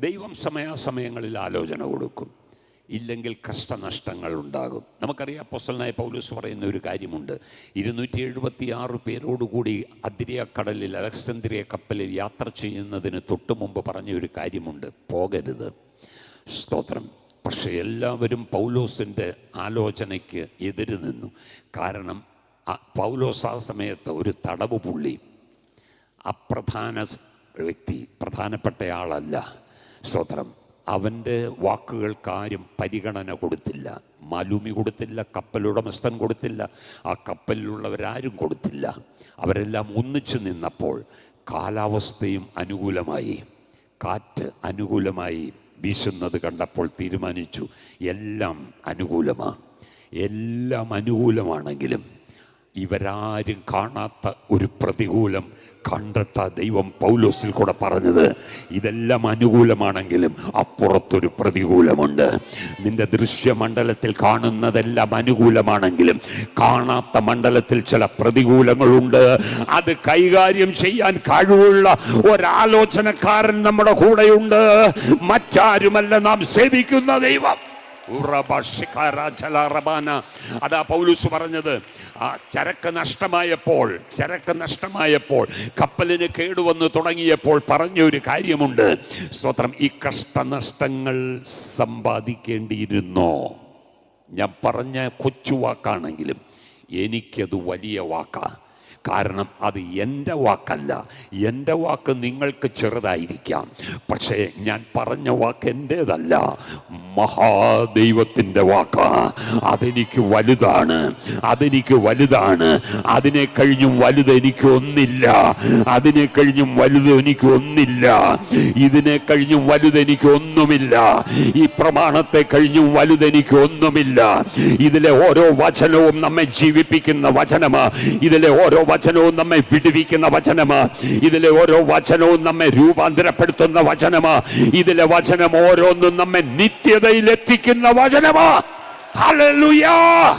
ദൈവം സമയാസമയങ്ങളിൽ ആലോചന കൊടുക്കും, ഇല്ലെങ്കിൽ കഷ്ടനഷ്ടങ്ങൾ ഉണ്ടാകും. നമുക്കറിയാം, അപ്പോസ്തലനായ പൗലോസ് പറയുന്ന ഒരു കാര്യമുണ്ട്. 276 പേരോടുകൂടി അദ്രിയക്കടലിൽ അലക്സാന്ദ്രിയ കപ്പലിൽ യാത്ര ചെയ്യുന്നതിന് തൊട്ട് മുമ്പ് പറഞ്ഞ ഒരു കാര്യമുണ്ട്: പോകരുത്. സ്തോത്രം. പക്ഷെ എല്ലാവരും പൗലോസിൻ്റെ ആലോചനയ്ക്ക് എതിര് നിന്നു. കാരണം പൗലോസ് ആ സമയത്ത് ഒരു തടവ് പുള്ളി, അപ്രധാന വ്യക്തി, പ്രധാനപ്പെട്ട ആളല്ല. സ്തോത്രം. അവൻ്റെ വാക്കുകൾക്കാരും പരിഗണന കൊടുത്തില്ല. മാലൂമി കൊടുത്തില്ല, കപ്പലുടമസ്ഥൻ കൊടുത്തില്ല, ആ കപ്പലിലുള്ളവരാരും കൊടുത്തില്ല. അവരെല്ലാം ഒന്നിച്ചു നിന്നപ്പോൾ കാലാവസ്ഥയും അനുകൂലമായി, കാറ്റ് അനുകൂലമായി വീശുന്നത് കണ്ടപ്പോൾ തീരുമാനിച്ചു, എല്ലാം അനുകൂലമാണ്. എല്ലാം അനുകൂലമാണെങ്കിലും ഇവരാരും കാണാത്ത ഒരു പ്രതികൂലം കണ്ടിട്ട ദൈവം പൗലോസിൽ കൂടെ പറഞ്ഞത്, ഇതെല്ലാം അനുകൂലമാണെങ്കിലും അപ്പുറത്തൊരു പ്രതികൂലമുണ്ട്. നിന്റെ ദൃശ്യമണ്ഡലത്തിൽ കാണുന്നതെല്ലാം അനുകൂലമാണെങ്കിലും കാണാത്ത മണ്ഡലത്തിൽ ചില പ്രതികൂലങ്ങളുണ്ട്. അത് കൈകാര്യം ചെയ്യാൻ കഴിവുള്ള ഒരാലോചനക്കാരൻ നമ്മുടെ കൂടെയുണ്ട്. മറ്റാരുമല്ല, നാം സേവിക്കുന്ന ദൈവം. അതാ പൗലോസ് പറഞ്ഞത്. ആ ചരക്ക് നഷ്ടമായപ്പോൾ കപ്പലിന് കേടുവന്ന് തുടങ്ങിയപ്പോൾ പറഞ്ഞൊരു കാര്യമുണ്ട്. സ്തോത്രം. ഈ കഷ്ടനഷ്ടങ്ങൾ സമ്പാദിക്കേണ്ടിയിരുന്നോ? ഞാൻ പറഞ്ഞ കൊച്ചു വാക്കാണെങ്കിലും എനിക്കത് വലിയ വാക്കാണ്. കാരണം അത് എൻ്റെ വാക്കല്ല. എൻ്റെ വാക്ക് നിങ്ങൾക്ക് ചെറുതായിരിക്കാം, പക്ഷേ ഞാൻ പറഞ്ഞ വാക്ക് എൻ്റേതല്ല, മഹാദൈവത്തിൻ്റെ വാക്കാ. അതെനിക്ക് വലുതാണ്. അതിനെ കഴിഞ്ഞും വലുത് എനിക്ക് ഒന്നില്ല. ഇതിനെ കഴിഞ്ഞും വലുത് എനിക്ക് ഒന്നുമില്ല. ഈ പ്രമാണത്തെ കഴിഞ്ഞും വലുത് എനിക്ക് ഒന്നുമില്ല. ഇതിലെ ഓരോ വചനവും നമ്മെ ജീവിപ്പിക്കുന്ന വചനമാ. ഇതിലെ ഓരോ വചനവും നമ്മെ വിടുവിക്കുന്ന വചനമാ. ഇതിലെ ഓരോ വചനവും നമ്മെ രൂപാന്തരപ്പെടുത്തുന്ന വചനമാ. ഇതിലെ വചനം ഓരോന്നും നമ്മെ നിത്യതയിൽ എത്തിക്കുന്ന വചനമാ. ഹല്ലേലൂയ.